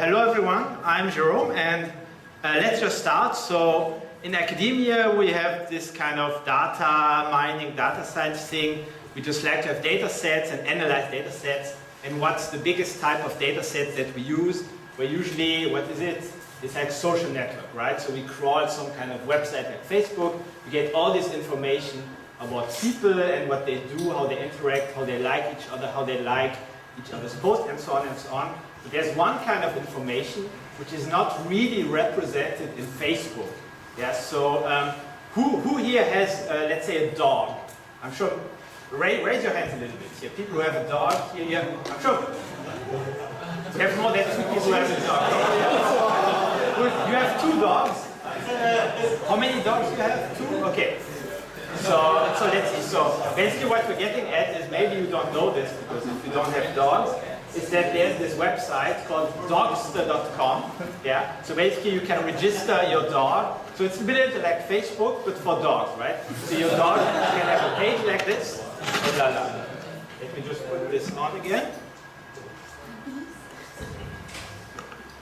hello everyone, I'm Jérôme, and let's just start. So in academia we have this kind of data mining, data science thing. We just like to have data sets and analyze data sets. And what's the biggest type of data set that we use? Well, usually, what is it? It's like social network, right? So we crawl some kind of website like Facebook. We get all this information about people and what they do, how they interact, how they like each other, how they like each other's posts, and so on and so on. But there's one kind of information which is not really represented in Facebook. Yeah, so who here has, let's say, a dog? I'm sure, raise your hands a little bit here. People who have a dog here, I'm sure. You have more than 2 people who have a dog. You have 2 dogs. How many dogs do you have? 2? Okay. So let's see. So basically what we're getting at is, maybe you don't know this because if you don't have dogs, is that there's this website called Dogstercom. Yeah. So basically you can register your dog. So it's a bit like Facebook but for dogs, right? So your dog can have a page like this. Let me just put this on again.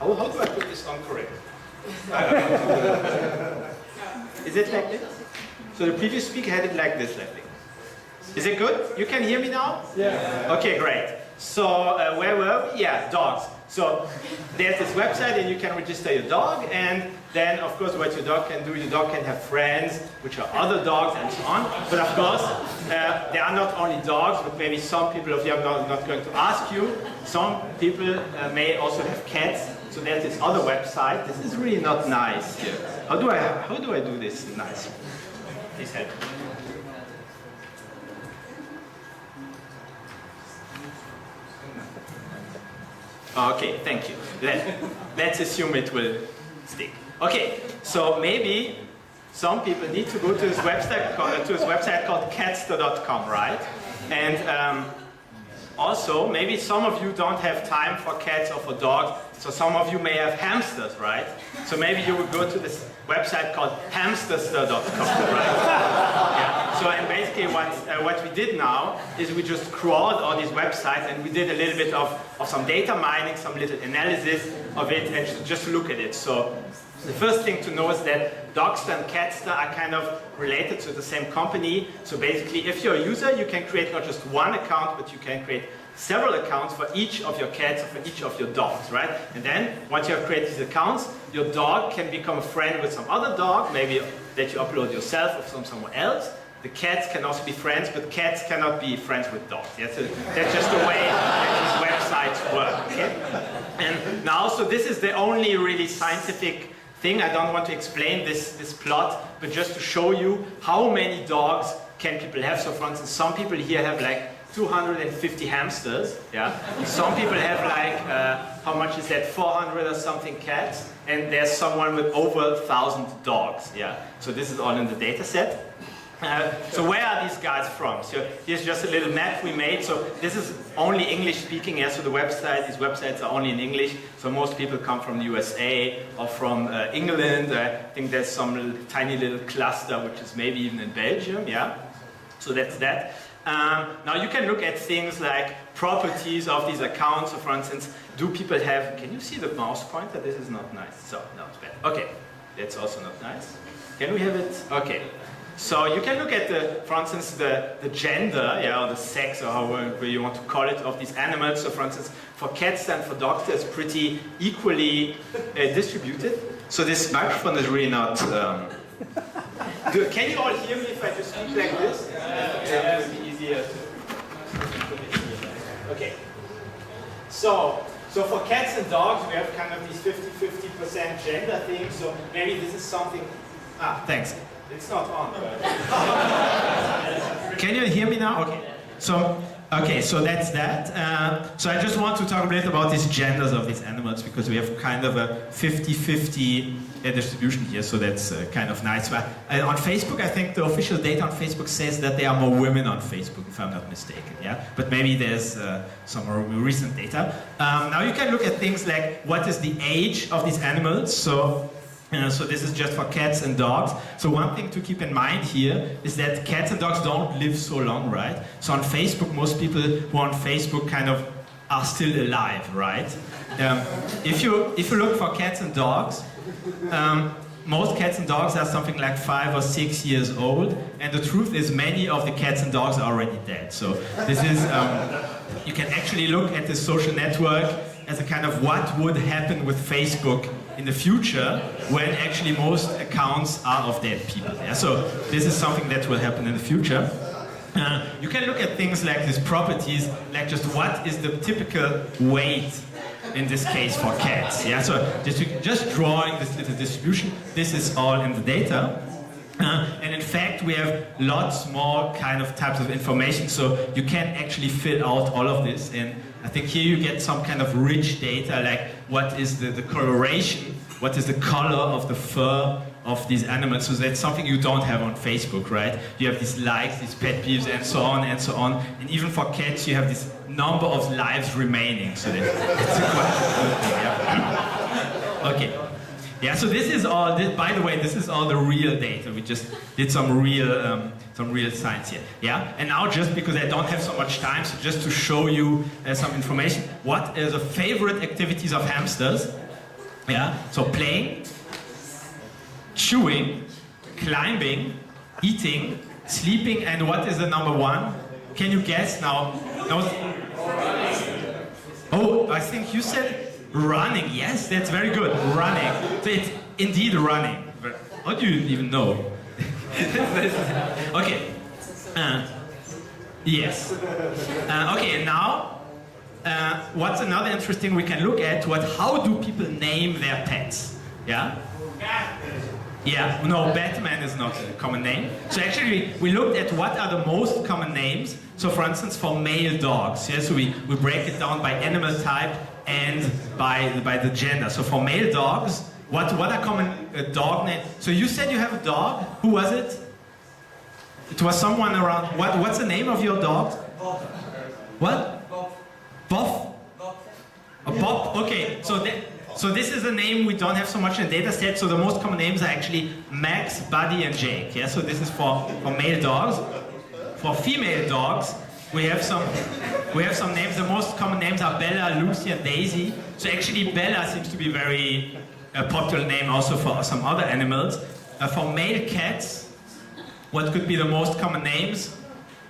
How do I put this on correctly? Is it like this? So the previous speaker had it like this, I think. Is it good? You can hear me now? Yeah. Okay, great. So where were we? Yeah, dogs. So there's this website and you can register your dog, and then of course what your dog can do, your dog can have friends, which are other dogs and so on. But of course, there are not only dogs, but maybe some people of you, I'm not going to ask you, some people may also have cats. So there's this other website. This is really not nice here. How do I do this nice? Please help. Okay, thank you. Let's assume it will stick. Okay, so maybe some people need to go to this website called Catscom, right? And also, maybe some of you don't have time for cats or for dogs, so some of you may have hamsters, right? So maybe you would go to this website called Hamsterscom, right? Yeah. So and basically what we did now is we just crawled all these websites and we did a little bit of some data mining, some little analysis of it, and just look at it. So the first thing to know is that Dogster and Catster are kind of related to the same company. So basically, if you're a user, you can create not just one account, but you can create several accounts for each of your cats or for each of your dogs, right? And then, once you have created these accounts, your dog can become a friend with some other dog, maybe that you upload yourself or from someone else. The cats can also be friends, but cats cannot be friends with dogs. That's just the way that these websites work, okay? And now, so this is the only really scientific thing. I don't want to explain this plot, but just to show you how many dogs can people have. So for instance, some people here have like 250 hamsters, yeah. Some people have like, how much is that, 400 or something cats, and there's someone with over 1,000 dogs, yeah. So this is all in the data set. So where are these guys from? So here's just a little map we made. So this is only English speaking. Yeah, so these websites are only in English. So most people come from the USA or from England. I think there's some tiny little cluster which is maybe even in Belgium. Yeah, so that's that. Now you can look at things like properties of these accounts. So for instance, do people have, can you see the mouse pointer? This is not nice. So no, it's bad. Okay, that's also not nice. Can we have it? Okay. So you can look at for instance, the gender, yeah, or the sex, or however you want to call it, of these animals. So for instance, for cats and for dogs, it's pretty equally distributed. So this microphone is really not... Can you all hear me if I just speak like this? Yeah, it would be easier to... Okay. So for cats and dogs, we have kind of these 50% gender thing. So maybe this is something... thanks. It's not on. Can you hear me now? Okay. So that's that. So I just want to talk a bit about these genders of these animals, because we have kind of a 50-50 distribution here, so that's kind of nice. But on Facebook, I think the official data on Facebook says that there are more women on Facebook, if I'm not mistaken. Yeah, but maybe there's some more recent data. Now you can look at things like what is the age of these animals. So this is just for cats and dogs. So one thing to keep in mind here is that cats and dogs don't live so long, right? So on Facebook, most people who are on Facebook kind of are still alive, right? If you look for cats and dogs, most cats and dogs are something like 5 or 6 years old, and the truth is many of the cats and dogs are already dead. So this is, you can actually look at this social network as a kind of what would happen with Facebook in the future when actually most accounts are of dead people. Yeah? So this is something that will happen in the future. You can look at things like these properties, like just what is the typical weight in this case for cats. Yeah, so just drawing this little distribution, this is all in the data. And in fact, we have lots more kind of types of information, so you can actually fill out all of this. And I think here you get some kind of rich data, like what is the coloration, what is the color of the fur of these animals. So that's something you don't have on Facebook, right? You have these likes, these pet peeves, and so on and so on. And even for cats, you have this number of lives remaining. So that's quite good thing, yeah. Okay. Yeah, so this is all, by the way, this is all the real data. We just did some real science here. Yeah, and now just because I don't have so much time, so just to show you some information, what are the favorite activities of hamsters? Yeah, so playing, chewing, climbing, eating, sleeping, and what is the number one? Can you guess now? Oh, I think you said running. Yes, that's very good. Running. So it's indeed running. How do you even know? Okay. Yes. Okay, and now, what's another interesting we can look at? How do people name their pets? Yeah? Yeah, no, Batman is not a common name. So actually, we looked at what are the most common names. So for instance, for male dogs, yeah, so we break it down by animal type and by the gender. So for male dogs, what are common dog names? So you said you have a dog. Who was it? It was someone around. What's the name of your dog? Bob. What? Bob. Bob? Bob? Okay, so this is a name we don't have so much in the data set, so the most common names are actually Max, Buddy, and Jake. Yeah, so this is for male dogs. For female dogs, we have some names. The most common names are Bella, Lucy, and Daisy. So actually Bella seems to be a very popular name also for some other animals. For male cats, what could be the most common names?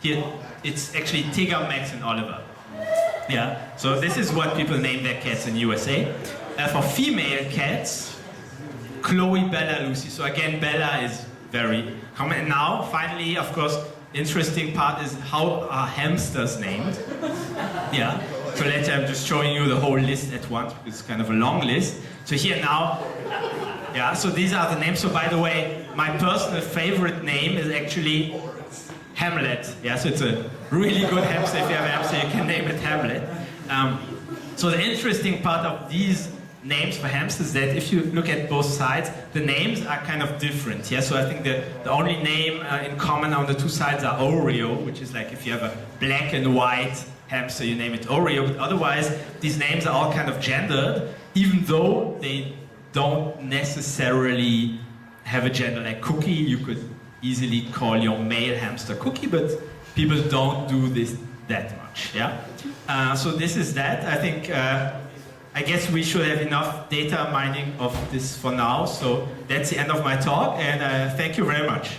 Here, it's actually Tigger, Max, and Oliver. Yeah, so this is what people name their cats in USA. For female cats, Chloe, Bella, Lucy. So again, Bella is very common. And now, finally, of course, interesting part is how are hamsters named? Yeah. So I'm just showing you the whole list at once because it's kind of a long list. So here now, yeah. So these are the names. So by the way, my personal favorite name is actually Hamlet. Yeah. So it's a really good hamster. If you have a hamster, you can name it Hamlet. So the interesting part of these names for hamsters is that if you look at both sides, the names are kind of different. Yeah, so I think the only name in common on the two sides are Oreo, which is like if you have a black and white hamster, you name it Oreo. But otherwise, these names are all kind of gendered, even though they don't necessarily have a gender. Like Cookie, you could easily call your male hamster Cookie, but people don't do this that much. Yeah. So this is that. I think. I guess we should have enough data mining of this for now, so that's the end of my talk, and thank you very much.